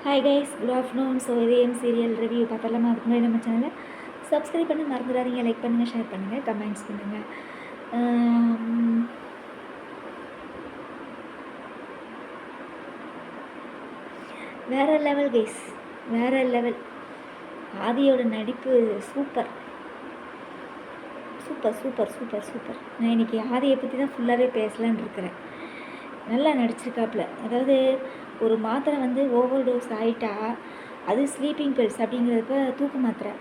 Hi guys, good afternoon. So இதயம் serial review பார்த்தலாமா? அதுக்கு முன்னாடி நம்ம சேனலை சப்ஸ்கிரைப் பண்ணி மறந்துடாதீங்க. லைக் பண்ணுங்கள், ஷேர் பண்ணுங்கள், கமெண்ட்ஸ் பண்ணுங்கள். வேறு லெவல் கைஸ், வேறு லெவல். ஆதியோட நடிப்பு super super super super super. நான் இன்றைக்கி ஆதியை பற்றி தான் ஃபுல்லாகவே பேசலான்னு இருக்கிறேன். நல்லா நடிச்சிருக்காப்புல. அதாவது ஒரு மாத்திரை வந்து ஓவர் டோஸ் ஆகிட்டா, அது ஸ்லீப்பிங் பில்ஸ் அப்படிங்கிறப்ப தூக்க மாத்திரை.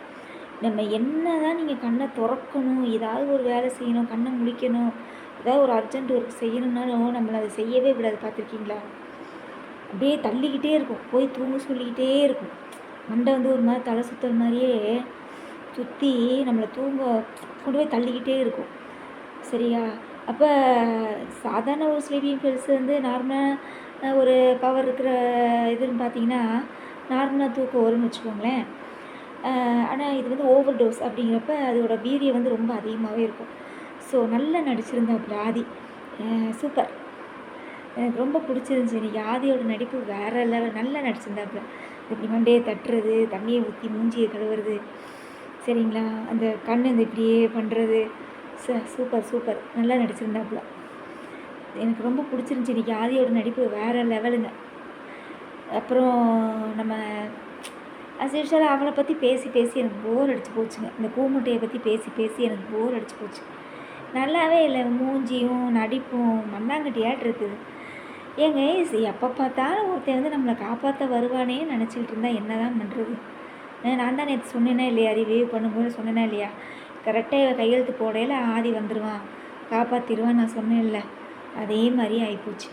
நம்ம என்ன தான் நீங்கள் கண்ணை திறக்கணும், ஏதாவது ஒரு வேலை செய்யணும், கண்ணை முழிக்கணும், ஏதாவது ஒரு அர்ஜென்ட் ஒர்க் செய்யணுன்னாலும் நம்மளை அதை செய்யவே விடாது. பார்த்துருக்கீங்களா? அப்படியே தள்ளிக்கிட்டே இருக்கும், போய் தூங்க சொல்லிக்கிட்டே இருக்கும். மண்டை வந்து ஒரு மாதிரி தலை சுற்றுற மாதிரியே சுற்றி நம்மளை தூங்க கொண்டு போய் தள்ளிக்கிட்டே இருக்கும். சரியா? அப்போ சாதாரண ஒரு ஸ்லீப்பிங் பில்ஸ் வந்து நார்மலாக ஒரு பவர் இருக்கிற இதுன்னு பார்த்தீங்கன்னா நார்மலாக தூக்கம் வரும்னு வச்சுக்கோங்களேன். ஆனால் இது வந்து ஓவர் டோஸ் அப்படிங்கிறப்ப அதோட வீரியம் வந்து ரொம்ப அதிகமாகவே இருக்கும். ஸோ நல்லா நடிச்சிருந்தாப்புல ஆதி. சூப்பர். எனக்கு ரொம்ப பிடிச்சிருந்துச்சி. இன்றைக்கி ஆதியோட நடிப்பு வேறு லெவல். நல்லா நடிச்சிருந்தாப்புல. இப்படி மண்டையை தட்டுறது, தண்ணியை ஊற்றி மூஞ்சியை கழுவுறது, சரிங்களா? அந்த கண் இந்த இப்படியே பண்ணுறது, சூப்பர் சூப்பர். நல்லா நடிச்சிருந்தாப்புல. எனக்கு ரொம்ப பிடிச்சிருந்துச்சி இன்றைக்கி ஆதியோட நடிப்பு வேறு லெவலுங்க. அப்புறம் நம்ம யூஷுவலாக அவளை பற்றி பேசி பேசி எனக்கு போர் அடிச்சு போச்சுங்க. இந்த கூமுட்டையை பற்றி பேசி பேசி எனக்கு போர் அடிச்சு போச்சு. நல்லாவே இல்லை. மூஞ்சியும் நடிப்பும் மண்ணாங்கட்டியாட்டு இருக்குது. ஏங்க எப்போ பார்த்தாலும் ஒருத்தன் வந்து நம்மளை காப்பாற்ற வருவானே நினச்சிக்கிட்டு இருந்தால் என்ன தான் பண்ணுறது? நான் தான் நேற்று சொன்னேன்னா இல்லையா, ரிவ்யூ பண்ணும்போது சொன்னேன்னா இல்லையா, கரெக்டாக கையெழுத்து போடையில் ஆதி வந்துடுவான், காப்பாற்றிடுவான் நான் சொன்னேன் இல்லை. அதே மாதிரி ஆகிப்போச்சு.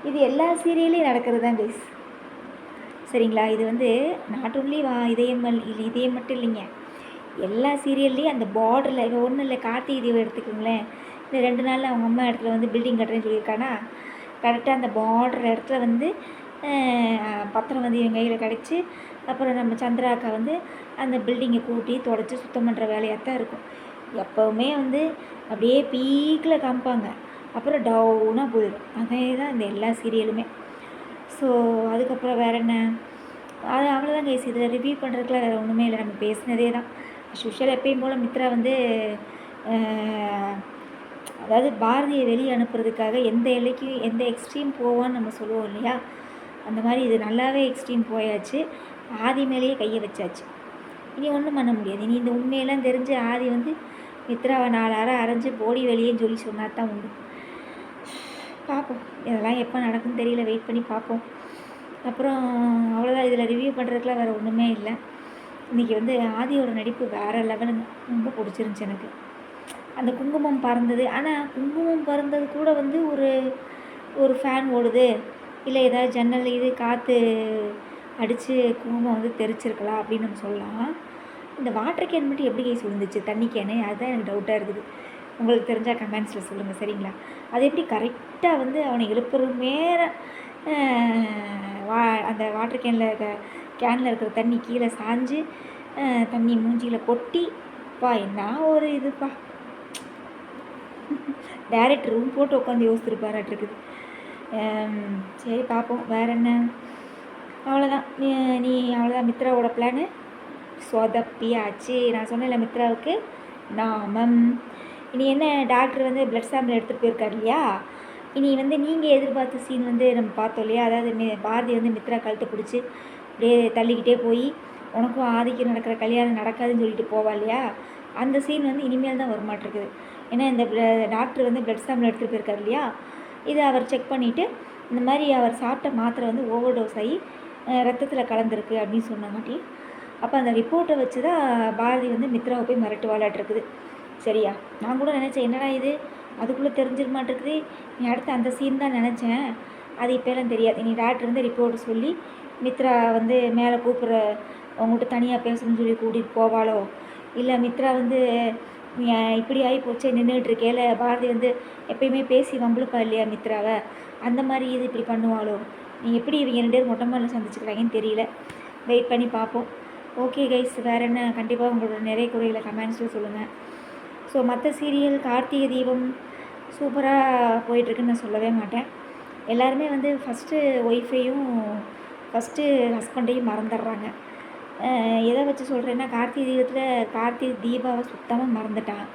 இது எல்லா சீரியல்லையும் நடக்கிறது தான் கைஸ். சரிங்களா? இது வந்து நாட் ஒன்லி இதயம் மட்டும் இல்லைங்க, எல்லா சீரியல்லையும் அந்த பார்டரில். இப்போ ஒன்றும் இல்லை, கார்த்திகை தீபம் எடுத்துக்கோங்களேன். இந்த 2 நாளில் அவங்க அம்மா இடத்துல வந்து பில்டிங் கட்டுறேன்னு சொல்லியிருக்கானா, கரெக்டாக அந்த பார்டர் இடத்துல வந்து பத்திரம் வந்து என் கையில் கிடச்சி, அப்புறம் நம்ம சந்திராக்கா வந்து அந்த பில்டிங்கை கூட்டி தொடச்சி சுத்தம் பண்ணுற வேலையாக தான் இருக்கும். எப்போவுமே வந்து அப்படியே பீக்கில் காமிப்பாங்க, அப்புறம் டவுனாக போயிடும். அதே தான் இந்த எல்லா சீரியலுமே. ஸோ அதுக்கப்புறம் வேறு என்ன, அது அவ்வளோதான் கைஸ். இதில் ரிவ்யூ பண்ணுறதுக்குலாம் வேறு ஒன்றுமே இல்லை. நம்ம பேசினதே தான் யூஷுவல். எப்பயும் போல் மித்ரா வந்து அதாவது பாரதியை வெளியே அனுப்புறதுக்காக எந்த எல்லைக்கும் எந்த எக்ஸ்ட்ரீம் போவான்னு நம்ம சொல்லுவோம் இல்லையா, அந்த மாதிரி இது நல்லாவே எக்ஸ்ட்ரீம் போயாச்சு. ஆதி மேலேயே கையை வச்சாச்சு. இனி ஒன்றும் பண்ண முடியாது. இனி இந்த உண்மையெல்லாம் தெரிஞ்சு ஆதி வந்து மித்ராவை 4 அரை அரைஞ்சு போடி வெளியேன்னு சொல்லி சொன்னால் தான் உண்டு. பார்ப்போம், இதெல்லாம் எப்போ நடக்குன்னு தெரியல, வெயிட் பண்ணி பார்ப்போம். அப்புறம் அவ்வளோதான். இதில் ரிவ்யூ பண்ணுறதுக்குலாம் வேறு ஒன்றுமே இல்லை. இன்றைக்கி வந்து ஆதியோட நடிப்பு வேறு லெவலுங்க. ரொம்ப பிடிச்சிருந்துச்சி எனக்கு. அந்த குங்குமம் பறந்தது, ஆனால் குங்குமம் பறந்தது கூட வந்து ஒரு ஃபேன் ஓடுது, இல்லை ஏதாவது ஜன்னல் இது காற்று அடித்து குங்குமம் வந்து தெரிச்சிருக்கலாம் அப்படின்னு நம்ம சொல்லலாம். இந்த வாட்டர் கேன் மட்டும் எப்படி கைஸ் விழுந்துச்சு, தண்ணி கேனு? அதுதான் எனக்கு டவுட்டாக இருக்குது. உங்களுக்கு தெரிஞ்சால் கமெண்ட்ஸில் சொல்லுங்கள், சரிங்களா? அது எப்படி கரெக்டாக வந்து அவனை எழுப்புறது மேலே அந்த வாட்டர் கேனில் இருக்கிற தண்ணி கீழே சாஞ்சு தண்ணி மூஞ்சியில் கொட்டி, பா என்ன ஒரு இதுப்பா. டேரக்டர் ரூம் போட்டு உட்காந்து யோசிச்சிருப்பாராட்டிருக்குது. சரி பார்ப்போம். வேறு என்ன? அவ்வளோதான். நீ அவ்வளோதான். மித்ராவோட பிளானு சொதப்பியாச்சு. நான் சொன்னேன்ல, மித்ராவுக்கு நாமம். இனி என்ன, டாக்டர் வந்து பிளட் சாம்பிள் எடுத்துகிட்டு போயிருக்காரு இல்லையா, இனி வந்து நீங்கள் எதிர்பார்த்த சீன் வந்து நம்ம பார்த்தோம் இல்லையா, அதாவது பாரதி வந்து மித்ரா கழுத்தை பிடிச்சி அப்படியே தள்ளிக்கிட்டே போய் உனக்கும் ஆதிக்கு நடக்கிற கல்யாணம் நடக்காதுன்னு சொல்லிட்டு போவா இல்லையா, அந்த சீன் வந்து இனிமேல் தான் வரமாட்டிருக்குது. ஏன்னா இந்த டாக்டர் வந்து பிளட் சாம்பிள் எடுத்துகிட்டு போயிருக்காரு இல்லையா, இதை அவர் செக் பண்ணிவிட்டு இந்த மாதிரி அவர் சாப்பிட்ட மாத்திரை வந்து ஓவர் டோஸ் ஆகி ரத்தத்தில் கலந்துருக்கு அப்படின்னு சொன்னாங்காட்டி, அப்போ அந்த ரிப்போர்ட்டை வச்சு தான் பாரதி வந்து மித்ராவை போய் மிரட்டு வாழாட்டிருக்குது. சரியா? நான் கூட நினச்சேன், என்னடா இது அதுக்குள்ளே தெரிஞ்சிட மாட்டேருக்குது, நீ அடுத்து அந்த சீன் தான் நினச்சேன். அது இப்போலாம் தெரியாது. நீ டாக்டர் வந்து ரிப்போர்ட்டு சொல்லி மித்ரா வந்து மேலே கூப்பிட்ற அவங்கள்ட்ட தனியாக பேசணும்னு சொல்லி கூட்டிகிட்டு போவாளோ, இல்லை மித்ரா வந்து இப்படி ஆகி போச்சே நின்றுட்டு இருக்கேல, பாரதி வந்து எப்பயுமே பேசி வம்பளுப்பா இல்லையா மித்ராவை, அந்த மாதிரி இது இப்படி பண்ணுவாளோ, நீ எப்படி இவங்க 2 பேரும் மொட்டை மாடில் சந்திச்சுக்கிறாங்கன்னு தெரியல. வெயிட் பண்ணி பார்ப்போம். ஓகே கைஸ், வேறு என்ன? கண்டிப்பாக உங்களோட நிறைய குறைகளை கமெண்ட்ஸில் சொல்லுங்கள். ஸோ மற்ற சீரியல் கார்த்திகை தீபம் சூப்பராக போயிட்டுருக்குன்னு நான் சொல்லவே மாட்டேன். எல்லாருமே வந்து ஃபஸ்ட்டு ஒய்ஃபையும் ஃபஸ்ட்டு ஹஸ்பண்டையும் மறந்துடுறாங்க. எதை வச்சு சொல்கிறேன்னா, கார்த்திகை தீபாவை சுத்தமாக மறந்துட்டான்.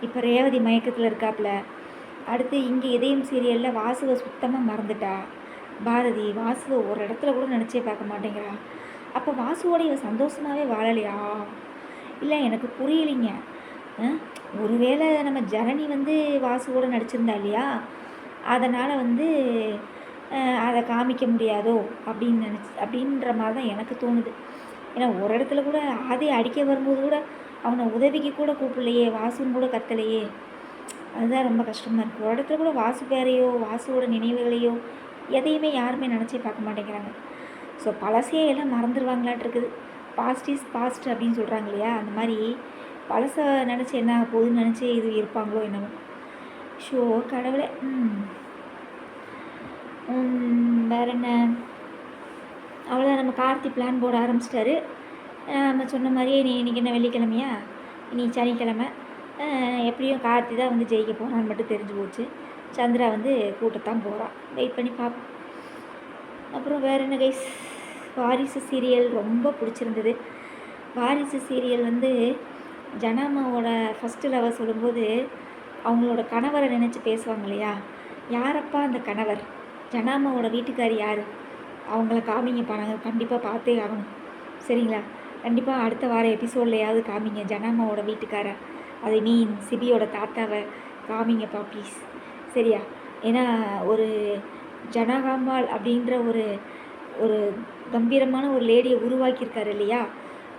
இப்போ ரேவதி மயக்கத்தில் இருக்காப்புல. அடுத்து இங்கே இதயம் சீரியலில் வாசுவை சுத்தமாக மறந்துட்டா. பாரதி வாசுவை ஒரு இடத்துல கூட நினச்சே பார்க்க மாட்டேங்கிறா. அப்போ வாசுவோட இவ சந்தோஷமாகவே வாழலையா? இல்லை, எனக்கு புரியலைங்க. ஒருவேளை நம்ம ஜனனி வந்து வாசுவோட நடிச்சிருந்தா இல்லையா, அதனால் வந்து அதை காமிக்க முடியாதோ அப்படின்ற மாதிரி தான் எனக்கு தோணுது. ஏன்னா ஒரு இடத்துல கூட ஆதி அடிக்க வரும்போது கூட அவனை உதவிக்கு கூட கூப்பிடலையே, வாசுன்னு கூட கத்தலையே. அதுதான் ரொம்ப கஷ்டமாக இருக்குது. ஒரு இடத்துல கூட வாசு பேரையோ வாசுவோட நினைவுகளையோ எதையுமே யாருமே நினச்சே பார்க்க மாட்டேங்கிறாங்க. ஸோ பழசையே எல்லாம் மறந்துடுவாங்களான் இருக்குது. பாஸ்ட் இஸ் பாஸ்ட் அப்படின்னு சொல்கிறாங்க இல்லையா, அந்த மாதிரி பழசை நினச்சி என்ன போகுதுன்னு நினச்சி இது இருப்பாங்களோ என்னமோ. ஷோ கடவுளே. வேறு என்ன, அவ்வளோதான். நம்ம கார்த்தி பிளான் போட ஆரம்பிச்சிட்டாரு. நம்ம சொன்ன மாதிரியே இன்றைக்கி என்ன வெள்ளிக்கிழமையா, இனி சனிக்கிழமை. எப்படியும் கார்த்தி தான் வந்து ஜெயிக்க போகிறான்னு மட்டும் தெரிஞ்சு போச்சு. சந்திரா வந்து கூட்டத்தான் போகிறான். வெயிட் பண்ணி பார்ப்போம். அப்புறம் வேறு என்ன கைஸ், வாரிசு சீரியல் ரொம்ப பிடிச்சிருந்தது. வாரிசு சீரியல் வந்து ஜனாமாவோட ஃபஸ்ட்டு லவர் சொல்லும்போது அவங்களோட கணவரை நினச்சி பேசுவாங்க இல்லையா, யாரப்பா அந்த கணவர், ஜனாமாவோட வீட்டுக்காரி யார், அவங்கள காமிங்கப்பா, நாங்கள் கண்டிப்பாக பார்த்தே ஆகணும். சரிங்களா? கண்டிப்பாக அடுத்த வார எபிசோட்லையாவது காமிங்க ஜனாமாவோட வீட்டுக்காரை, அதை மீன் சிபியோட தாத்தாவை காமிங்கப்பா ப்ளீஸ். சரியா? ஏன்னா ஒரு ஜனகாம்பாள் அப்படின்ற ஒரு கம்பீரமான ஒரு லேடியை உருவாக்கியிருக்காரு இல்லையா,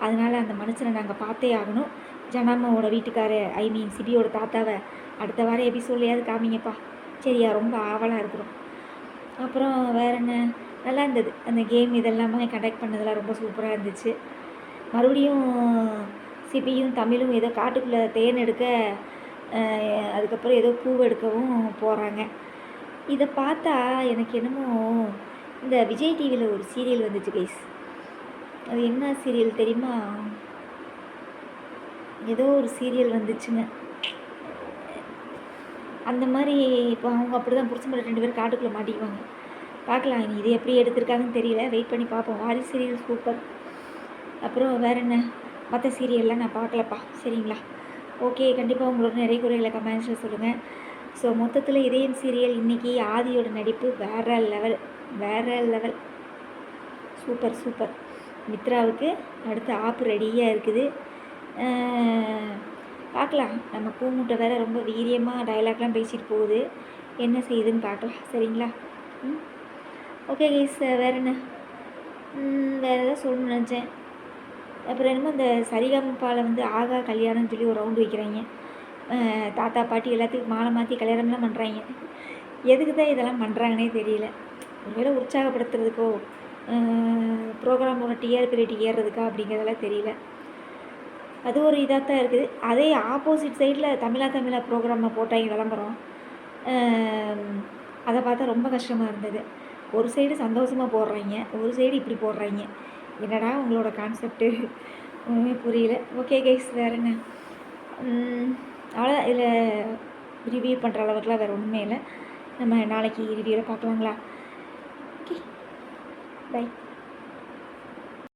அதனால் அந்த மனுஷனை நாங்கள் பார்த்தே ஆகணும். ஜனாமாவோட வீட்டுக்காரை மீன் சிபியோட தாத்தாவை அடுத்த வார எபிசோட்லையாவது காமிங்கப்பா. சரியா? ரொம்ப ஆவலாக இருக்கிறோம். அப்புறம் வேறு என்ன, நல்லா இருந்தது அந்த கேம். இதெல்லாமே கண்டக்ட் பண்ணதெல்லாம் ரொம்ப சூப்பராக இருந்துச்சு. மறுபடியும் சிபியும் தமிழும் ஏதோ காட்டுக்குள்ளே தேன் எடுக்க, அதுக்கப்புறம் ஏதோ பூ எடுக்கவும் போகிறாங்க. இதை பார்த்தா எனக்கு என்னமோ இந்த விஜய் டிவியில் ஒரு சீரியல் வந்துச்சு கைஸ். அது என்ன சீரியல் தெரியுமா? ஏதோ ஒரு சீரியல் வந்துச்சுங்க. அந்த மாதிரி இப்போ அவங்க அப்படி தான் புருஷன் 2 பேரும் காட்டுக்குள்ளே மாட்டிக்குவாங்க. பார்க்கலாம், இனி இது எப்படி எடுத்திருக்காங்கன்னு தெரியல. வெயிட் பண்ணி பார்ப்போம். வாரிசு சீரியல் சூப்பர். அப்புறம் வேறு என்ன, மற்ற சீரியல்லாம் நான் பார்க்கலப்பா. சரிங்களா? ஓகே, கண்டிப்பாக உங்களோட நிறைய குறைகளை கமெண்ட்ஸில் சொல்லுங்கள். ஸோ மொத்தத்தில் இதயம் சீரியல் இன்றைக்கி ஆதியோட நடிப்பு வேறு லெவல். Super super. மித்ராவுக்கு அடுத்த ஆப்பு ரெடியாக இருக்குது. பார்க்கலாம். நம்ம பூமுட்டை வேறு ரொம்ப வீரியமாக டயலாக்லாம் பேசிட்டு போகுது. என்ன செய்யுதுன்னு பார்க்கலாம். சரிங்களா? ஓகே கைஸ், வேறு என்ன, வேறு எதாவது சொல்லணும்னு நினச்சேன். அப்புறம் என்னமோ இந்த சரிகமபாவில் வந்து ஆகா கல்யாணம்னு சொல்லி ஒரு ரவுண்டு வைக்கிறாங்க. தாத்தா பாட்டி எல்லாத்துக்கும் மாலை மாற்றி கல்யாணம்லாம் பண்ணுறாங்க. எதுக்கு தான் இதெல்லாம் பண்ணுறாங்கன்னே தெரியல. ஒருவேளை உற்சாகப்படுத்துறதுக்கோ ப்ரோக்ராமோட டிஆர்பி ரேட்டிங் ஏறுறதுக்கா அப்படிங்கிறதெல்லாம் தெரியல. அது ஒரு இதாக தான் இருக்குது. அதே ஆப்போசிட் சைடில் தமிழா ப்ரோக்ராமை போட்டாங்க விளம்பரம். அதை பார்த்தா ரொம்ப கஷ்டமாக இருந்தது. ஒரு சைடு சந்தோஷமாக போடுறாங்க, ஒரு சைடு இப்படி போடுறாங்க. என்னடா உங்களோட கான்செப்ட்டு ஒன்றுமே புரியல. ஓகே கைஸ், வேறு என்ன, அவ்வளோதான். இதில் ரிவ்யூ பண்ணுற அளவுக்குலாம் வேறு ஒன்றுமே இல்லை. நம்ம நாளைக்கு ரிவ்யூவில் பார்க்கலாங்களா? Okay, by.